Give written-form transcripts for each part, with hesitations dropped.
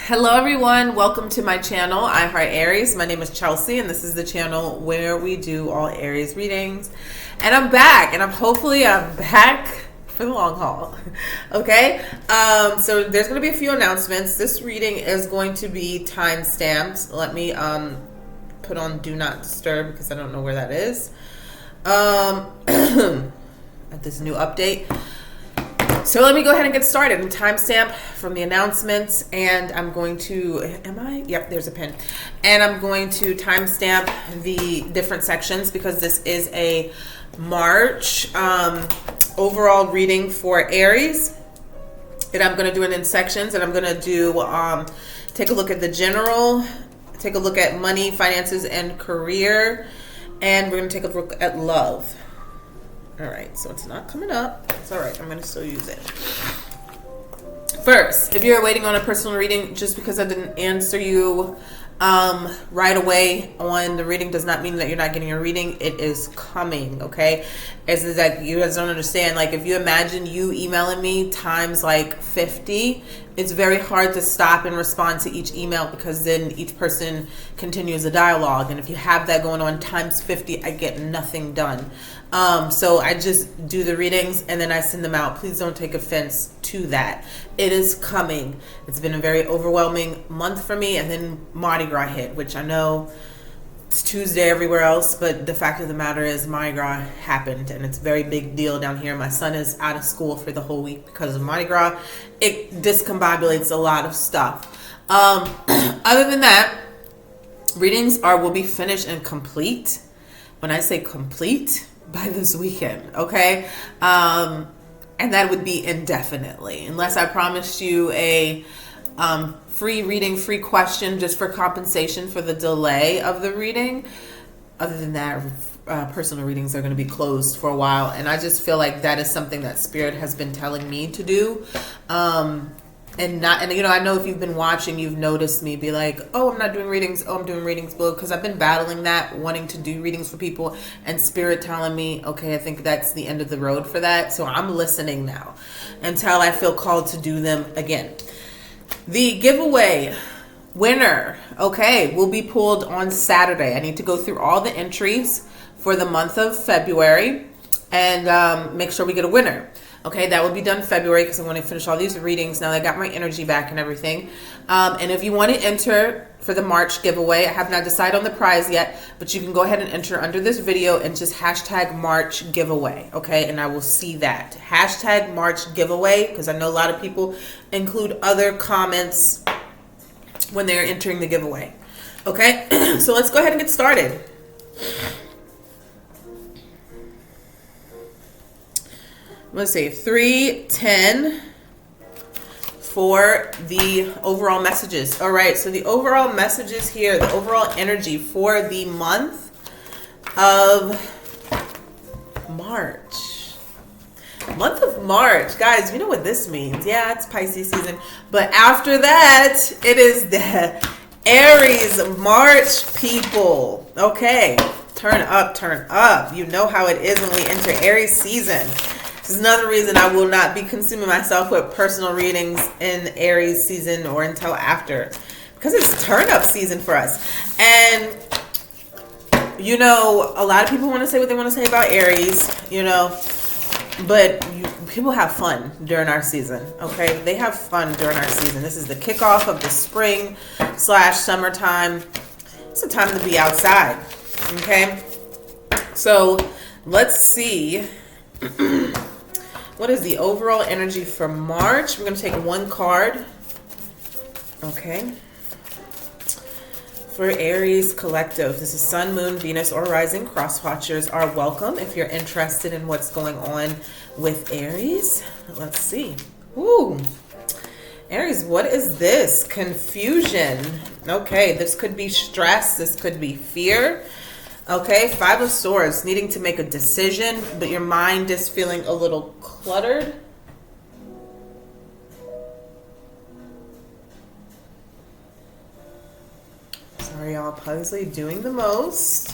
Hello everyone, welcome to my channel, I Heart Aries. My name is Chelsea and this is the channel where we do all Aries readings. And I'm back, and I'm back for the long haul. Okay, so there's going to be a few announcements. This reading is going to be time stamped. Let me put on Do Not Disturb because I don't know where that is. At this new update. So let me go ahead and get started. And timestamp from the announcements, and I'm going to, Yep, there's a pin. And I'm going to timestamp the different sections because this is a March overall reading for Aries. And I'm going to do it in sections, and I'm going to do, take a look at the general, take a look at money, finances, and career, and we're going to take a look at love. All right, so it's not coming up. It's all right. I'm going to still use it. First, if you're waiting on a personal reading, just because I didn't answer you right away on the reading does not mean that you're not getting a reading. It is coming, okay? It's like you guys don't understand. Like, if you imagine you emailing me times like 50, it's very hard to stop and respond to each email because then each person continues a dialogue. And if you have that going on times 50, I get nothing done. So I just do the readings and then I send them out. Please don't take offense to that. It is coming. It's been a very overwhelming month for me, and then Mardi Gras hit, which I know it's Tuesday everywhere else, but the fact of the matter is Mardi Gras happened, and it's a very big deal down here. My son is out of school for the whole week because of Mardi Gras. It discombobulates a lot of stuff. Other than that, readings will be finished and complete. When I say complete, by this weekend, okay? And that would be indefinitely, unless I promised you a free reading, free question just for compensation for the delay of the reading. Other than that, personal readings are going to be closed for a while, and I just feel like that is something that Spirit has been telling me to do. And you know, I know if you've been watching, you've noticed me be like, oh, I'm not doing readings. Oh, I'm doing readings, because I've been battling that, wanting to do readings for people, and Spirit telling me, okay, I think that's the end of the road for that. So I'm listening now until I feel called to do them again. The giveaway winner, okay, will be pulled on Saturday. I need to go through all the entries for the month of February and make sure we get a winner. Okay, that will be done February because I want to finish all these readings now that I got my energy back and everything. And if you want to enter for the March giveaway, I have not decided on the prize yet, but you can go ahead and enter under this video and just hashtag March giveaway, okay? And I will see that. Hashtag March giveaway, because I know a lot of people include other comments when they're entering the giveaway. Okay, so let's go ahead and get started. Let's see, 310 for the overall messages. All right, so the overall messages here, the overall energy for the month of March. Month of March, guys, you know what this means. Yeah, it's Pisces season, but after that, it is the Aries March people. Okay, turn up, turn up. You know how it is when we enter Aries season. This is another reason I will not be consuming myself with personal readings in Aries season or until after, because it's turn up season for us. And you know, a lot of people want to say what they want to say about Aries, you know, but people have fun during our season, okay? They have fun during our season. This is the kickoff of the spring / summertime. It's a time to be outside, okay? So let's see. What is the overall energy for March? We're going to take one card. Okay. For Aries Collective, this is Sun, Moon, Venus, or Rising. Cross watchers are welcome if you're interested in what's going on with Aries. Let's see. Ooh. Aries, what is this? Confusion. Okay, this could be stress. This could be fear. Okay, 5 of Swords, needing to make a decision, but your mind is feeling a little cluttered. Sorry, y'all, Pugsley doing the most.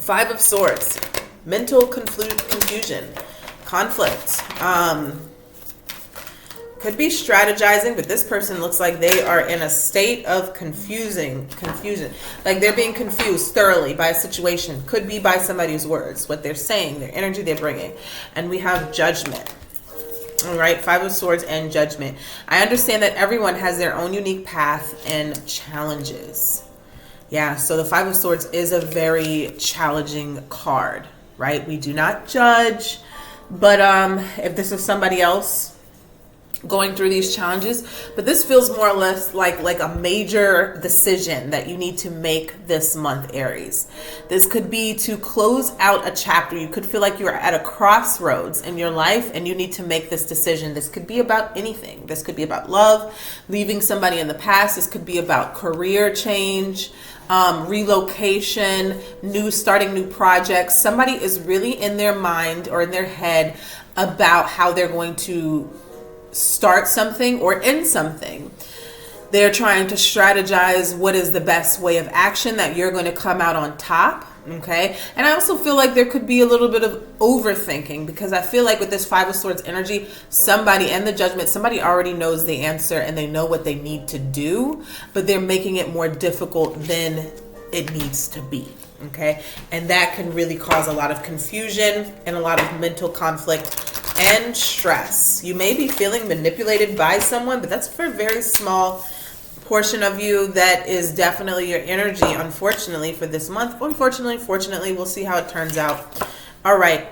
5 of Swords, mental confusion, conflict. Could be strategizing, but this person looks like they are in a state of confusion. Like they're being confused thoroughly by a situation. Could be by somebody's words, what they're saying, their energy they're bringing. And we have judgment. All right, Five of Swords and Judgment. I understand that everyone has their own unique path and challenges. Yeah, so the Five of Swords is a very challenging card, right? We do not judge, but if this is somebody else going through these challenges, but this feels more or less like a major decision that you need to make this month, Aries. This could be to close out a chapter. You could feel like you're at a crossroads in your life and you need to make this decision. This could be about anything. This could be about love, leaving somebody in the past. This could be about career change, relocation, starting new projects. Somebody is really in their mind or in their head about how they're going to start something or end something. They're trying to strategize what is the best way of action that you're going to come out on top. Okay. And I also feel like there could be a little bit of overthinking, because I feel like with this Five of Swords energy, somebody and the Judgment, somebody already knows the answer and they know what they need to do, but they're making it more difficult than it needs to be. Okay. And that can really cause a lot of confusion and a lot of mental conflict and stress. You may be feeling manipulated by someone, but that's for a very small portion of you. That is definitely your energy, unfortunately, for this month. Unfortunately, fortunately, we'll see how it turns out. All right.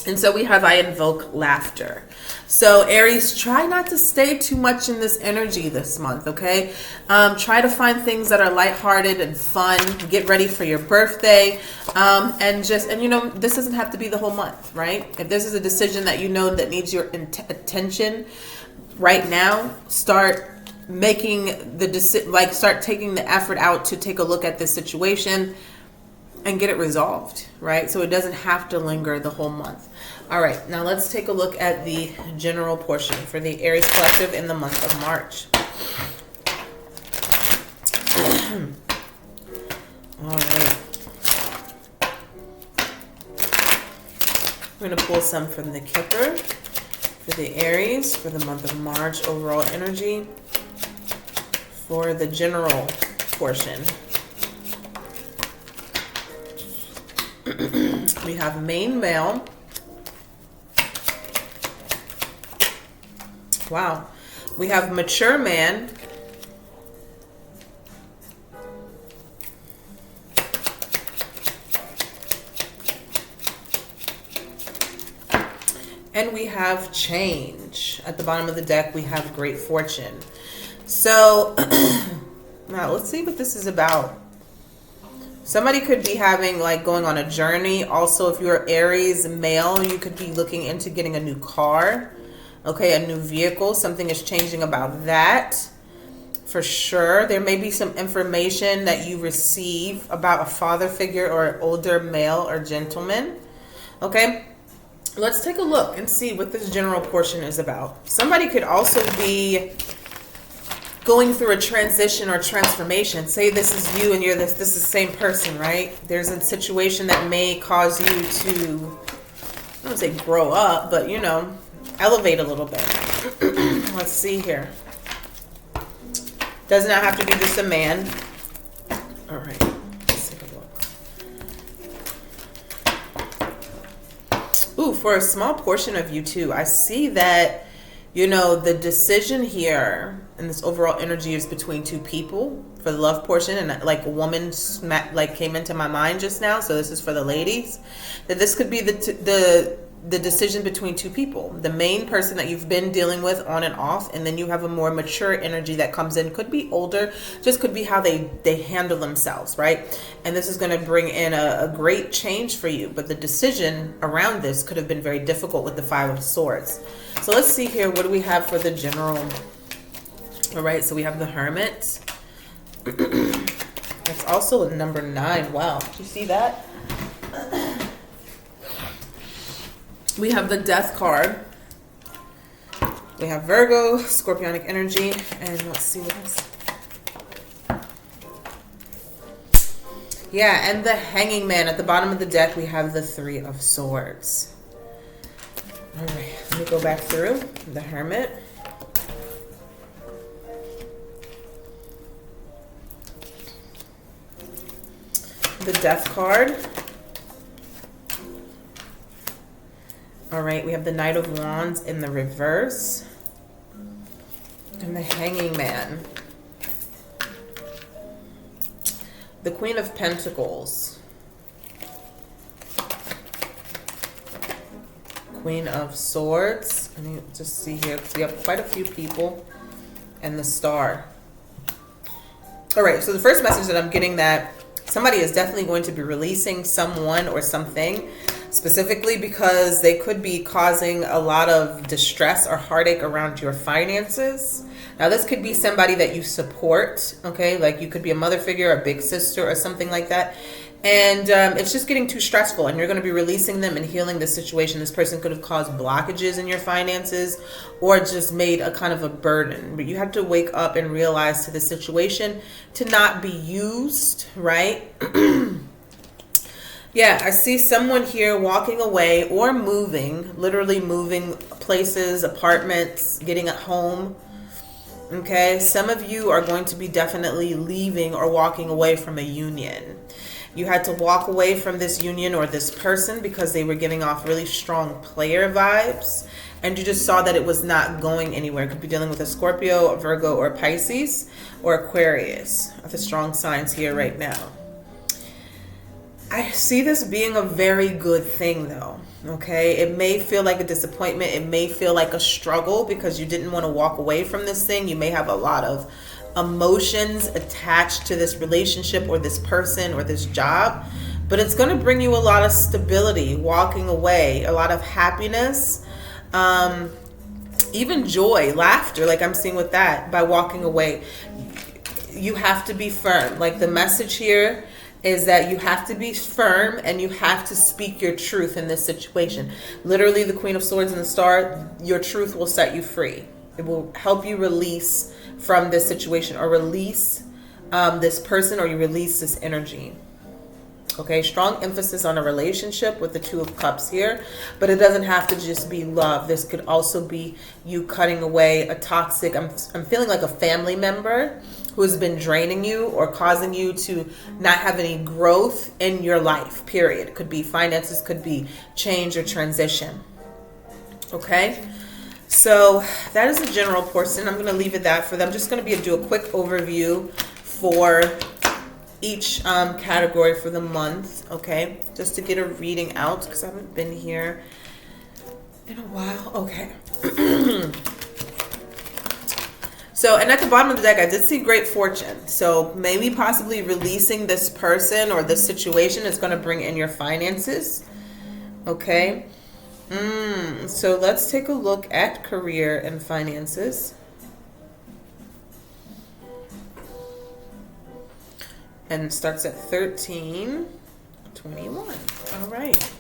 And so we have, I invoke laughter. So Aries, try not to stay too much in this energy this month, okay? Try to find things that are lighthearted and fun. Get ready for your birthday. And you know, this doesn't have to be the whole month, right? If this is a decision that you know that needs your attention right now, start making the start taking the effort out to take a look at this situation and get it resolved, right? So it doesn't have to linger the whole month. All right, now let's take a look at the general portion for the Aries collective in the month of March. All right. We're going to pull some from the Kipper for the Aries for the month of March, overall energy for the general portion. We have main male. Wow. We have mature man. And we have change. At the bottom of the deck, we have great fortune. So, now let's see what this is about. Somebody could be having, going on a journey. Also, if you're Aries male, you could be looking into getting a new car. Okay, a new vehicle. Something is changing about that. For sure. There may be some information that you receive about a father figure or an older male or gentleman. Okay. Let's take a look and see what this general portion is about. Somebody could also be going through a transition or transformation. Say this is you and you're this is the same person, right? There's a situation that may cause you to, I don't say grow up, but elevate a little bit. Let's see here. Does not have to be just a man. All right. Let's take a look. Ooh, for a small portion of you too, I see that, the decision here and this overall energy is between two people for the love portion, and a woman came into my mind just now. So this is for the ladies. That this could be the decision between two people, the main person that you've been dealing with on and off, and then you have a more mature energy that comes in. Could be older, just could be how they handle themselves, right? And this is going to bring in a great change for you, but the decision around this could have been very difficult with the Five of Swords. So let's see here, what do we have for the general? All right, so we have the Hermit. That's also a number 9. Wow, did you see that? We have the Death card. We have Virgo, Scorpionic energy, and let's see what else. Yeah, and the Hanging Man. At the bottom of the deck, we have the Three of Swords. All right, let me go back through. The Hermit. The Death card. All right, we have the Knight of Wands in the reverse. And the Hanging Man. The Queen of Pentacles. Queen of Swords. I need to just see here because we have quite a few people. And the Star. All right, so the first message that I'm getting, that somebody is definitely going to be releasing someone or something, specifically because they could be causing a lot of distress or heartache around your finances. Now, this could be somebody that you support, okay? Like you could be a mother figure, a big sister, or something like that. And it's just getting too stressful, and you're going to be releasing them and healing the situation. This person could have caused blockages in your finances or just made a kind of a burden. But you have to wake up and realize to the situation to not be used, right? Yeah, I see someone here walking away or moving, literally moving places, apartments, getting at home. Okay, some of you are going to be definitely leaving or walking away from a union. You had to walk away from this union or this person because they were giving off really strong player vibes, and you just saw that it was not going anywhere. It could be dealing with a Scorpio, a Virgo, or Pisces, or Aquarius. Are the strong signs here right now. I see this being a very good thing though, okay? It may feel like a disappointment. It may feel like a struggle because you didn't want to walk away from this thing. You may have a lot of emotions attached to this relationship or this person or this job, but it's going to bring you a lot of stability walking away, a lot of happiness, even joy, laughter, like I'm seeing with that by walking away. You have to be firm. Like the message here is that you have to be firm and you have to speak your truth in this situation. Literally, the Queen of Swords and the Star, your truth will set you free. It will help you release from this situation, or release this person, or you release this energy. Okay, strong emphasis on a relationship with the Two of Cups here, but it doesn't have to just be love. This could also be you cutting away a toxic, I'm feeling like a family member who has been draining you or causing you to not have any growth in your life, period. It could be finances, could be change or transition. Okay, so that is the general portion. I'm going to leave it that for them. I'm just going to do a quick overview for each category for the month, okay? Just to get a reading out because I haven't been here in a while. Okay. So, and at the bottom of the deck, I did see great fortune. So maybe possibly releasing this person or this situation is going to bring in your finances, okay? So let's take a look at career and finances. And it starts at 1321. All right.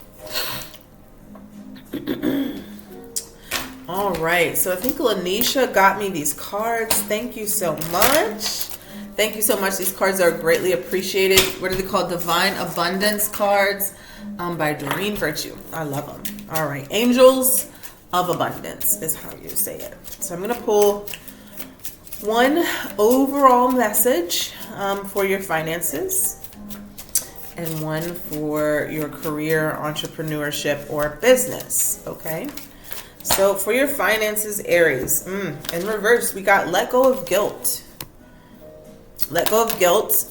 All right. So I think Lanisha got me these cards. Thank you so much. Thank you so much. These cards are greatly appreciated. What are they called? Divine Abundance cards by Doreen Virtue. I love them. All right. Angels of Abundance is how you say it. So I'm going to pull one overall message for your finances and one for your career, entrepreneurship, or business. Okay. So for your finances, Aries, in reverse, we got let go of guilt. Let go of guilt.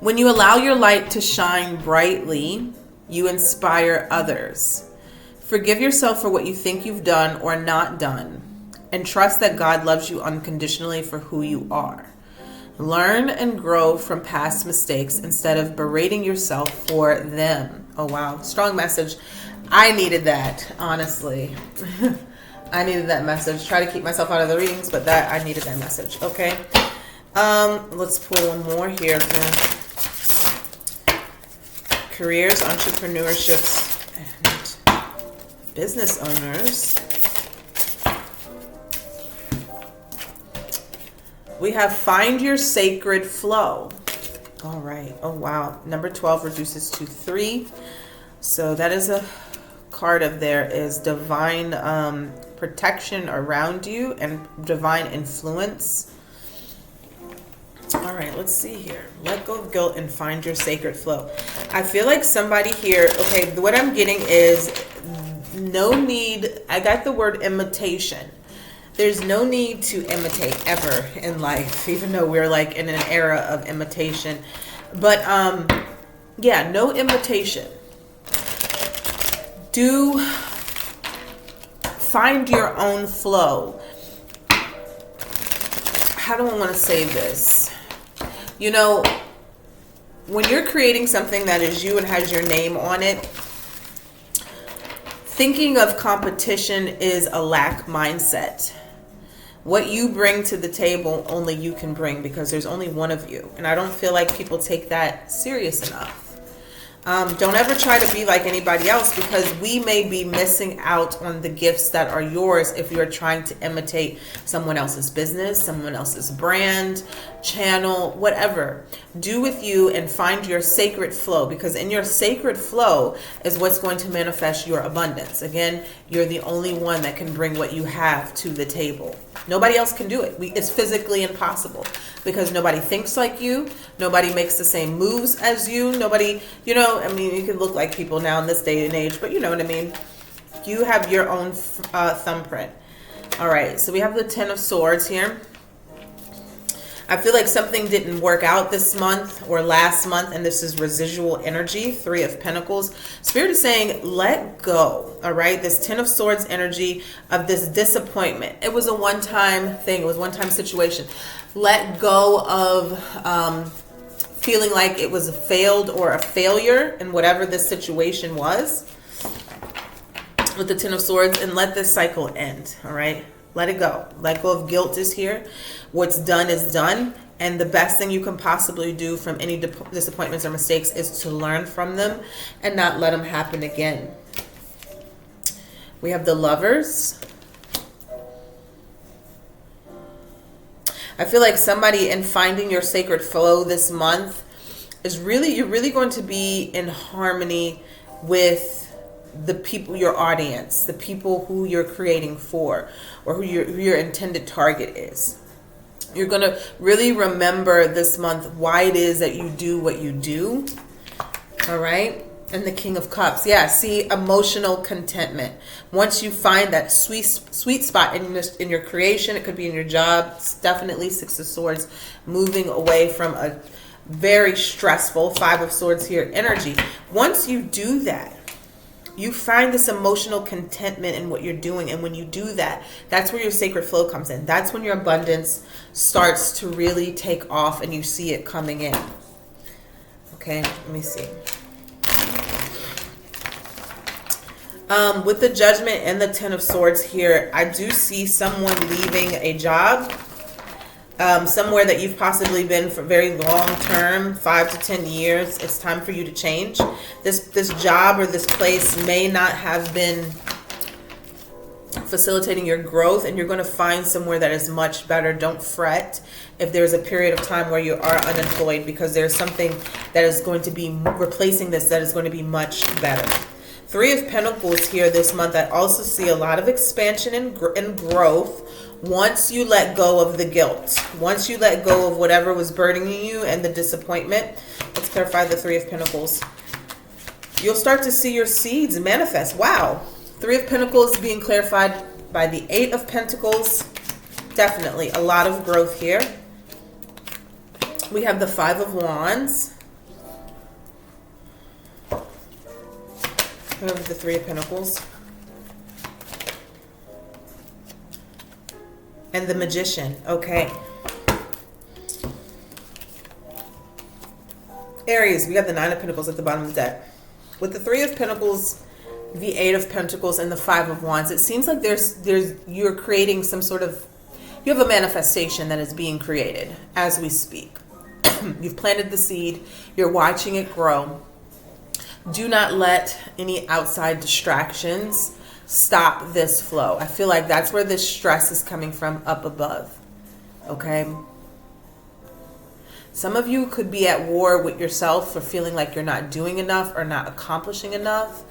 When you allow your light to shine brightly, you inspire others. Forgive yourself for what you think you've done or not done, and trust that God loves you unconditionally for who you are. Learn and grow from past mistakes instead of berating yourself for them. Oh, wow. Strong message. I needed that, honestly. I needed that message. Try to keep myself out of the readings, but I needed that message. Okay. Let's pull one more here for careers, entrepreneurships, and business owners. We have find your sacred flow. All right. Oh, wow. Number 12 reduces to 3. So that is a card of there is divine protection around you and divine influence. All right, let's see here. Let go of guilt and find your sacred flow. I feel like somebody here, okay, what I'm getting is no need. I got the word imitation. There's no need to imitate ever in life, even though we're like in an era of imitation. But yeah, no imitation. Do find your own flow. How do I want to say this? You know, when you're creating something that is you and has your name on it, thinking of competition is a lack mindset. What you bring to the table, only you can bring, because there's only one of you. And I don't feel like people take that serious enough. Don't ever try to be like anybody else, because we may be missing out on the gifts that are yours if you're trying to imitate someone else's business, someone else's brand, channel, whatever. Do with you and find your sacred flow, because in your sacred flow is what's going to manifest your abundance. Again, you're the only one that can bring what you have to the table. Nobody else can do it. It's physically impossible, because nobody thinks like you. Nobody makes the same moves as you. Nobody, you know, I mean, you can look like people now in this day and age, but you know what I mean. You have your own thumbprint. All right, so we have the Ten of Swords here. I feel like something didn't work out this month or last month, and this is residual energy. Three of Pentacles. Spirit is saying, let go. All right, this Ten of Swords energy of this disappointment. It was a one-time thing. It was a one-time situation. Let go of feeling like it was a failed or a failure in whatever this situation was with the Ten of Swords, and let this cycle end. All right. Let it go. Let go of guilt is here. What's done is done. And the best thing you can possibly do from any disappointments or mistakes is to learn from them and not let them happen again. We have the Lovers. I feel like somebody in finding your sacred flow this month is you're really going to be in harmony with the people, your audience, the people who you're creating for, or who your intended target is. You're going to really remember this month why it is that you do what you do. All right. And the King of Cups. Yeah. See, emotional contentment. Once you find that sweet spot in your creation, it could be in your job. It's definitely Six of Swords, moving away from a very stressful Five of Swords here energy. Once you do that, you find this emotional contentment in what you're doing. And when you do that, that's where your sacred flow comes in. That's when your abundance starts to really take off and you see it coming in. Okay, let me see. With the Judgment and the Ten of Swords here, I do see someone leaving a job. Somewhere that you've possibly been for very long term, 5 to 10 years. It's time for you to change. This job or this place may not have been facilitating your growth, and you're going to find somewhere that is much better. Don't fret if there's a period of time where you are unemployed, because there's something that is going to be replacing this that is going to be much better. Three of Pentacles here this month. I also see a lot of expansion and growth. Once you let go of the guilt, once you let go of whatever was burdening you and the disappointment, let's clarify the Three of Pentacles. You'll start to see your seeds manifest. Wow. Three of Pentacles being clarified by the Eight of Pentacles. Definitely a lot of growth here. We have the Five of Wands. We have the Three of Pentacles. And the Magician. Okay. Aries, we got the Nine of Pentacles at the bottom of the deck. With the Three of Pentacles, the Eight of Pentacles, and the Five of Wands, it seems like you're creating some sort of, you have a manifestation that is being created as we speak. You've planted the seed. You're watching it grow. Do not let any outside distractions stop this flow. I feel like that's where this stress is coming from up above. Okay. Some of you could be at war with yourself for feeling like you're not doing enough or not accomplishing enough.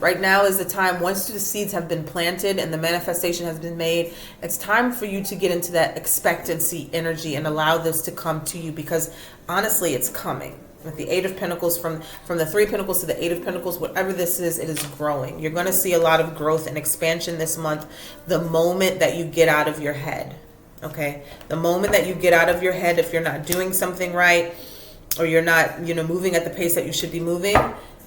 Right now is the time, once the seeds have been planted and the manifestation has been made, it's time for you to get into that expectancy energy and allow this to come to you, because honestly, it's coming. With the Eight of Pentacles, from the Three of Pentacles to the Eight of Pentacles, whatever this is, it is growing. You're going to see a lot of growth and expansion this month the moment that you get out of your head. Okay? The moment that you get out of your head, if you're not doing something right, or you're not, moving at the pace that you should be moving,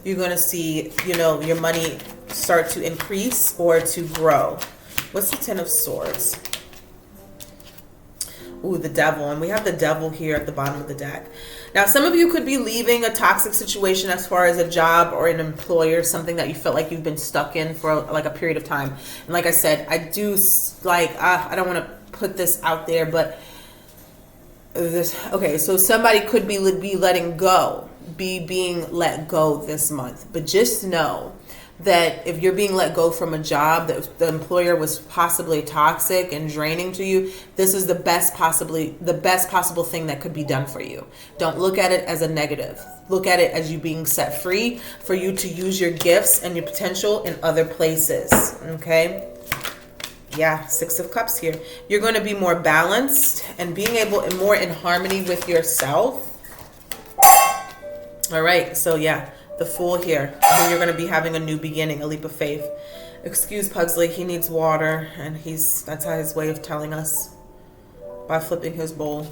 you're going to see, your money start to increase or to grow. What's the Ten of Swords? Ooh, the Devil. And we have the Devil here at the bottom of the deck. Now, some of you could be leaving a toxic situation as far as a job or an employer, something that you felt like you've been stuck in for like a period of time. And like I said, I do I don't want to put this out there, but okay, so somebody could be letting go, being let go this month. But just know that if you're being let go from a job that the employer was possibly toxic and draining to you, this is the best possible thing that could be done for you. Don't look at it as a negative. Look at it as you being set free for you to use your gifts and your potential in other places. Okay? Yeah, Six of Cups here. You're going to be more balanced and being able and more in harmony with yourself. All right, so yeah. The Fool here. And you're going to be having a new beginning, a leap of faith. Excuse Pugsley, he needs water, and that's his way of telling us by flipping his bowl.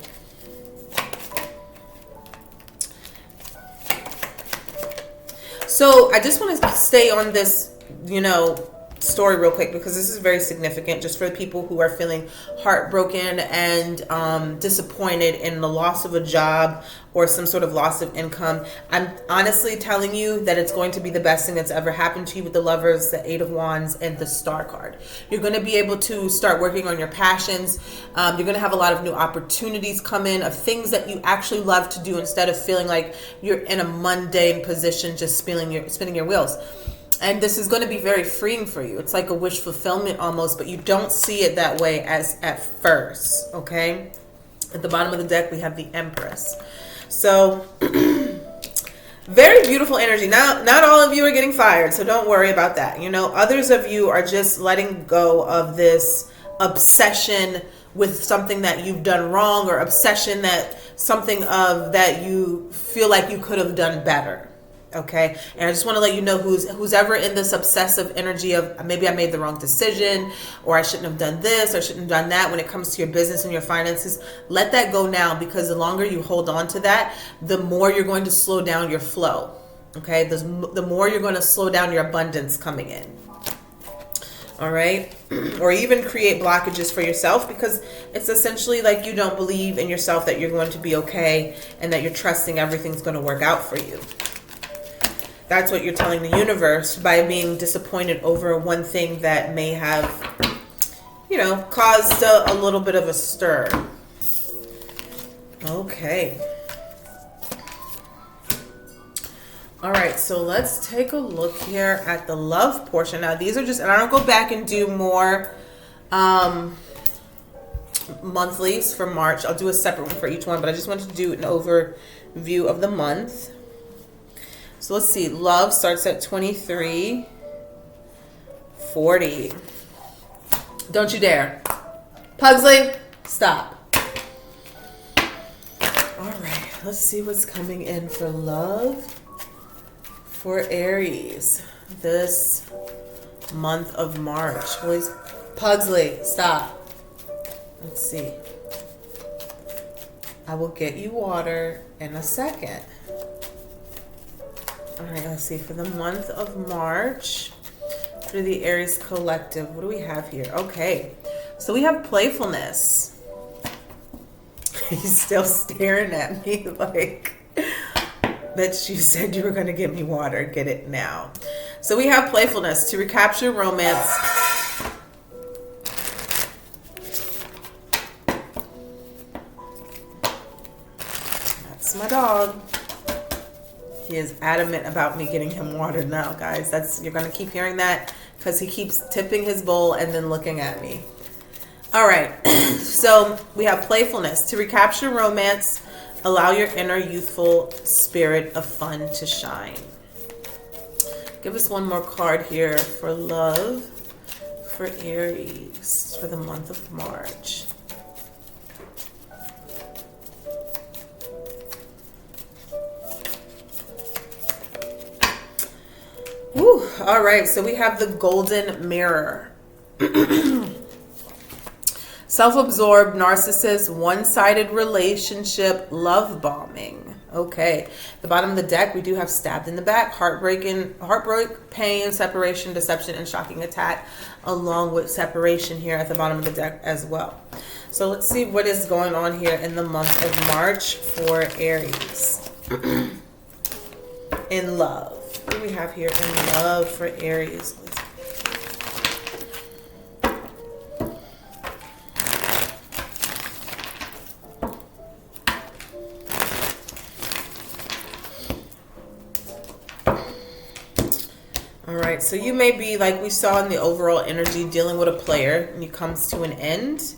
So I just want to stay on this, story real quick, because this is very significant just for the people who are feeling heartbroken and disappointed in the loss of a job or some sort of loss of income. I'm honestly telling you that it's going to be the best thing that's ever happened to you with the Lovers, the Eight of Wands, and the Star card. You're going to be able to start working on your passions. You're going to have a lot of new opportunities come in of things that you actually love to do instead of feeling like you're in a mundane position just spinning your wheels. And this is going to be very freeing for you. It's like a wish fulfillment almost, but you don't see it that way as at first, okay? At the bottom of the deck, we have the Empress. So, very beautiful energy. Now, not all of you are getting fired, so don't worry about that. Others of you are just letting go of this obsession with something that you've done wrong, or obsession that you feel like you could have done better. Okay, and I just want to let you know who's ever in this obsessive energy of maybe I made the wrong decision, or I shouldn't have done this, or shouldn't have done that when it comes to your business and your finances. Let that go now, because the longer you hold on to that, the more you're going to slow down your flow. Okay, the more you're going to slow down your abundance coming in. All right, or even create blockages for yourself, because it's essentially like you don't believe in yourself that you're going to be okay and that you're trusting everything's going to work out for you. That's what you're telling the universe by being disappointed over one thing that may have, caused a little bit of a stir. Okay. All right, so let's take a look here at the love portion. Now, these are just, and I don't go back and do more monthlies for March. I'll do a separate one for each one, but I just wanted to do an overview of the month. So let's see. Love starts at 23, 40. Don't you dare. Pugsley, stop. All right. Let's see what's coming in for love for Aries this month of March. Please, Pugsley, stop. Let's see. I will get you water in a second. All right, let's see. For the month of March, for the Aries collective, what do we have here? Okay, so we have playfulness. He's still staring at me like that you said you were going to get me water. Get it now. So we have playfulness to recapture romance. That's my dog. He is adamant about me getting him water now, guys. You're going to keep hearing that because he keeps tipping his bowl and then looking at me. All right. So we have playfulness. To recapture romance, allow your inner youthful spirit of fun to shine. Give us one more card here for love for Aries for the month of March. Woo. All right, so we have the golden mirror. Self-absorbed, narcissist, one-sided relationship, love bombing. Okay. The bottom of the deck, we do have stabbed in the back, heartbreak, pain, separation, deception, and shocking attack, along with separation here at the bottom of the deck as well. So let's see what is going on here in the month of March for Aries. In love. What do we have here in love for Aries? All right, so you may be, like we saw in the overall energy, dealing with a player and it comes to an end.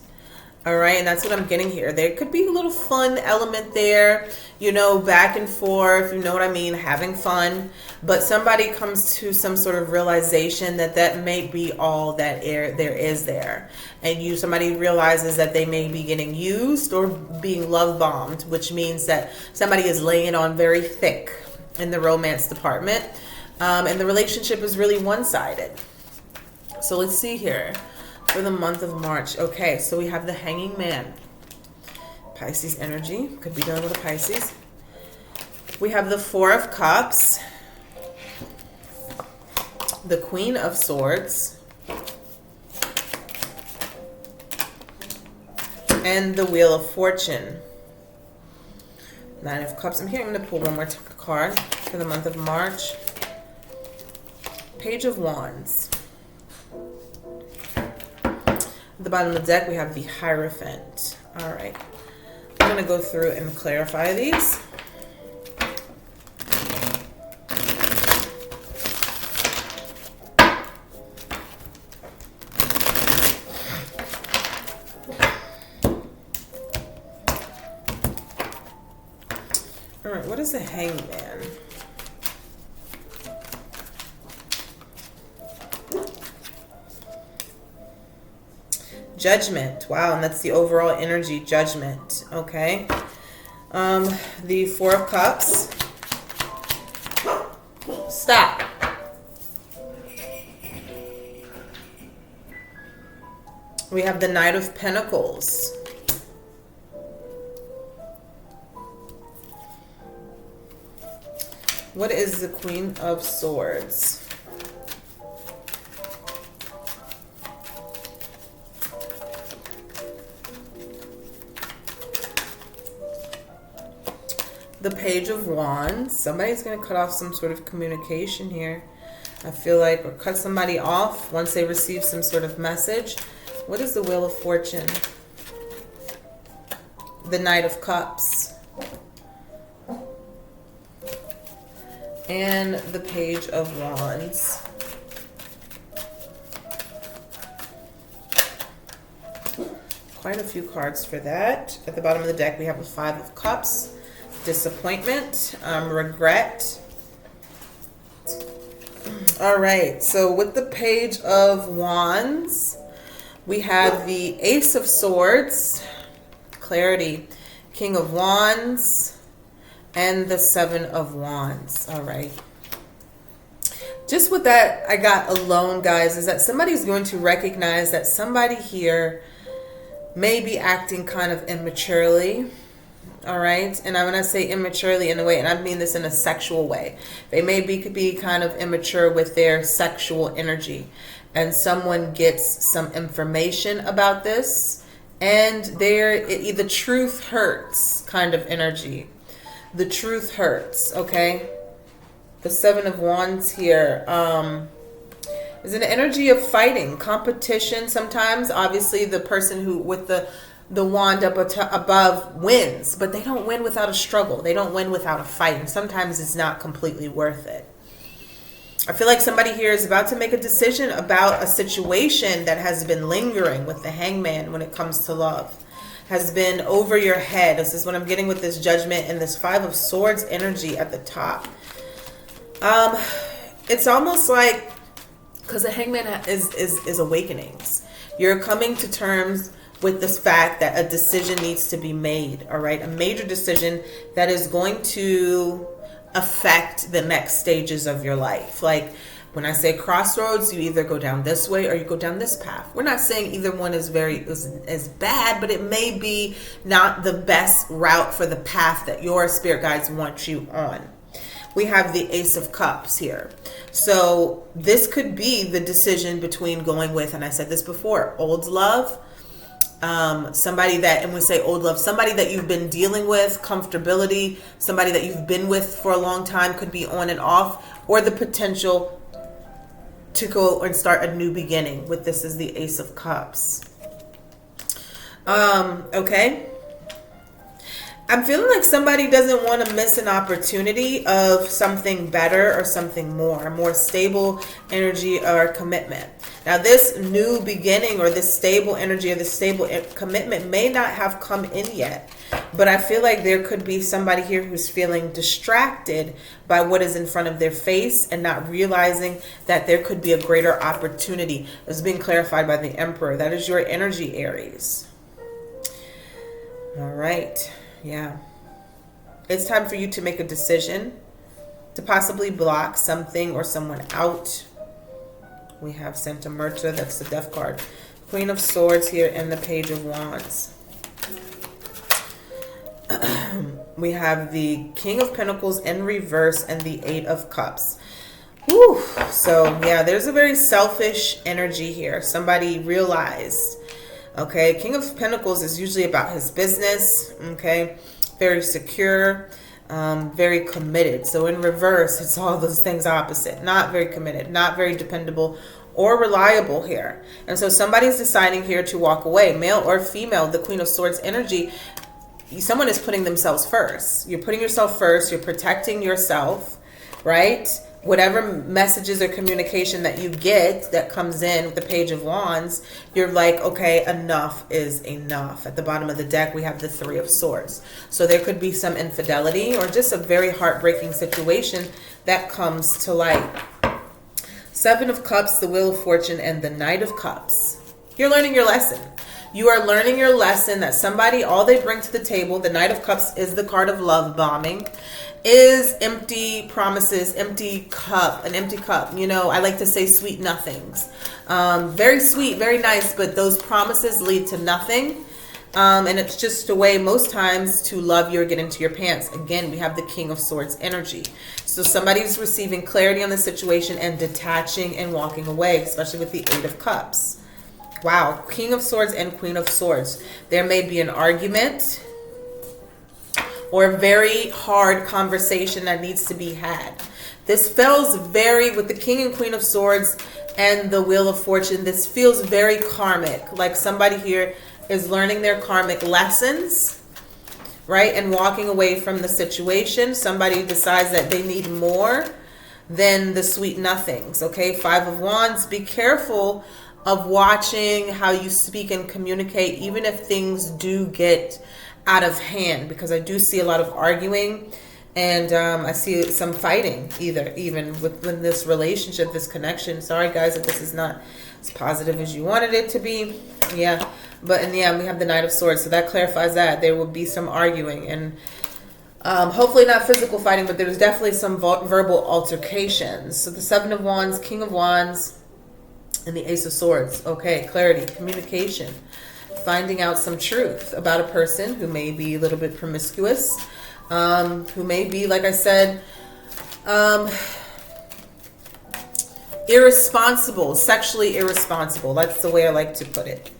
All right, and that's what I'm getting here. There could be a little fun element there, you know, back and forth, you know what I mean, having fun. But somebody comes to some sort of realization that that may be all that there is there. And somebody realizes that they may be getting used or being love bombed, which means that somebody is laying on very thick in the romance department. And the relationship is really one-sided. So let's see here. For the month of March. Okay, so we have the Hanging Man. Pisces energy. Could be dealing with a Pisces. We have the Four of Cups. The Queen of Swords. And the Wheel of Fortune. Nine of Cups. I'm going to pull one more card for the month of March. Page of Wands. At the bottom of the deck, we have the Hierophant. All right. I'm going to go through and clarify these. All right. What is the Hangman? Judgment. Wow, and that's the overall energy, Judgment. Okay. The Four of Cups. Stop. We have the Knight of Pentacles. What is the Queen of Swords? The Page of Wands. Somebody's going to cut off some sort of communication here. I feel like, or cut somebody off once they receive some sort of message. What is the Wheel of Fortune? The Knight of Cups. And the Page of Wands. Quite a few cards for that. At the bottom of the deck, we have the Five of Cups. Disappointment, regret. All right, so with the Page of Wands, we have the Ace of Swords, clarity, King of Wands, and the Seven of Wands. All right. Just with that, I got alone, guys, is that somebody's going to recognize that somebody here may be acting kind of immaturely. All right. And I'm going to say immaturely in a way, and I mean this in a sexual way. They could be kind of immature with their sexual energy, and someone gets some information about this, and the truth hurts kind of energy. The truth hurts. Okay. The Seven of Wands here is an energy of fighting, competition. Sometimes, obviously, the person who with the wand up above wins, but they don't win without a struggle. They don't win without a fight. And sometimes it's not completely worth it. I feel like somebody here is about to make a decision about a situation that has been lingering with the Hangman when it comes to love. Has been over your head. This is what I'm getting with this Judgment and this Five of Swords energy at the top. it's almost like, because the Hangman is awakenings. You're coming to terms with this fact that a decision needs to be made, all right? A major decision that is going to affect the next stages of your life. Like when I say crossroads, you either go down this way or you go down this path. We're not saying either one is bad, but it may be not the best route for the path that your spirit guides want you on. We have the Ace of Cups here. So this could be the decision between going with, and I said this before, old love, somebody that, and we say old love, somebody that you've been dealing with, comfortability, somebody that you've been with for a long time, could be on and off, or the potential to go and start a new beginning with this is the Ace of Cups. Okay. I'm feeling like somebody doesn't want to miss an opportunity of something better or something more stable energy or commitment. Now, this new beginning or this stable energy or this stable commitment may not have come in yet, but I feel like there could be somebody here who's feeling distracted by what is in front of their face and not realizing that there could be a greater opportunity. It's being clarified by the Emperor. That is your energy, Aries. All right. Yeah. It's time for you to make a decision to possibly block something or someone out. We have Santa Murta, that's the Death card. Queen of Swords here and the Page of Wands. We have the King of Pentacles in reverse and the Eight of Cups. Whew. So, yeah, there's a very selfish energy here. Somebody realized. Okay, King of Pentacles is usually about his business, okay, very secure, very committed. So in reverse, it's all those things opposite, not very committed, not very dependable or reliable here. And so somebody's deciding here to walk away, male or female, the Queen of Swords energy. Someone is putting themselves first. You're putting yourself first, you're protecting yourself, right? Whatever messages or communication that you get that comes in with the Page of Wands, you're like, okay, enough is enough. At the bottom of the deck, we have the Three of Swords. So there could be some infidelity or just a very heartbreaking situation that comes to light. Seven of Cups, the Wheel of Fortune, and the Knight of Cups. You're learning your lesson. You are learning your lesson that somebody, all they bring to the table, the Knight of Cups is the card of love bombing, is empty promises, empty cup, an empty cup. You know, I like to say sweet nothings. Very sweet, very nice, but those promises lead to nothing. And it's just a way most times to love you or get into your pants. Again, we have the King of Swords energy. So somebody's receiving clarity on the situation and detaching and walking away, especially with the Eight of Cups. Wow, King of Swords and Queen of Swords. There may be an argument or a very hard conversation that needs to be had. This feels very, with the King and Queen of Swords and the Wheel of Fortune, this feels very karmic. Like somebody here is learning their karmic lessons, right? And walking away from the situation. Somebody decides that they need more than the sweet nothings, okay? Five of Wands, be careful of watching how you speak and communicate, even if things do get out of hand, because I do see a lot of arguing and I see some fighting even within this relationship, this connection. Sorry guys if this is not as positive as you wanted it to be. Yeah, but in the end we have the Knight of Swords, so that clarifies that there will be some arguing and hopefully not physical fighting, but there's definitely some verbal altercations. So the Seven of Wands, King of Wands, and the Ace of Swords. Okay, clarity, communication, finding out some truth about a person who may be a little bit promiscuous, who may be, like I said, irresponsible, sexually irresponsible. That's the way I like to put it.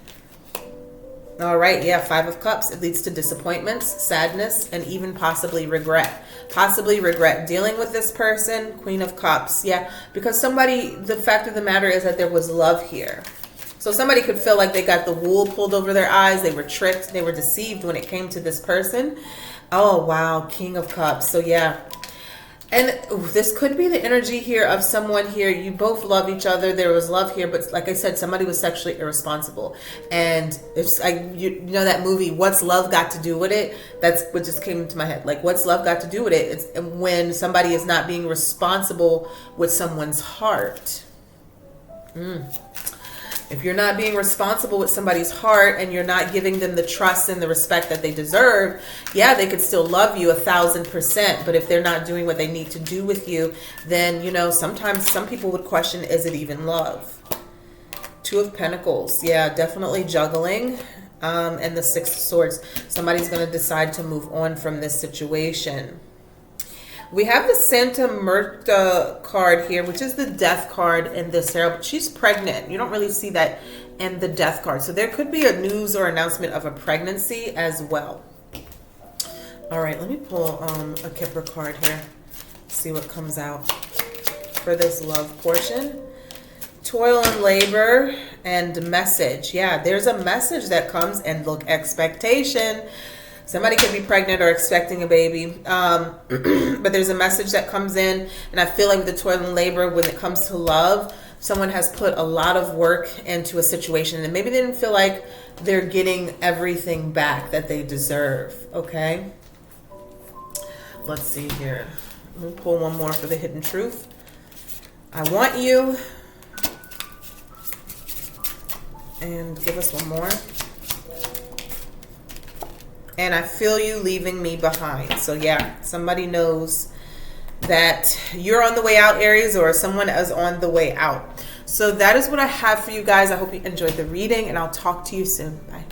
All right, yeah, Five of Cups. It leads to disappointments, sadness, and even possibly regret. Possibly regret dealing with this person. Queen of Cups, yeah, because somebody, the fact of the matter is that there was love here. So somebody could feel like they got the wool pulled over their eyes. They were tricked. They were deceived when it came to this person. Oh, wow, King of Cups. So, yeah, And this could be the energy here of someone here. You both love each other. There was love here, but like I said, somebody was sexually irresponsible. And it's like, you know that movie, What's Love Got to Do with It? That's what just came into my head. Like, what's love got to do with it? It's when somebody is not being responsible with someone's heart. If you're not being responsible with somebody's heart and you're not giving them the trust and the respect that they deserve, yeah, they could still love you 1,000%. But if they're not doing what they need to do with you, then, you know, sometimes some people would question, is it even love? Two of Pentacles. Yeah, definitely juggling. And the Six of Swords. Somebody's going to decide to move on from this situation. We have the Santa Muerta card here, which is the death card in this tarot. But she's pregnant. You don't really see that in the death card. So there could be a news or announcement of a pregnancy as well. All right, let me pull a Kipper card here. See what comes out for this love portion. Toil and labor and message. Yeah, there's a message that comes, and look, expectation. Somebody could be pregnant or expecting a baby, but there's a message that comes in, and I feel like the toil and labor, when it comes to love, someone has put a lot of work into a situation, and maybe they didn't feel like they're getting everything back that they deserve, okay? Let's see here. Let me pull one more for the hidden truth. I want you. And give us one more. And I feel you leaving me behind. So yeah, somebody knows that you're on the way out, Aries, or someone is on the way out. So that is what I have for you guys. I hope you enjoyed the reading, and I'll talk to you soon. Bye.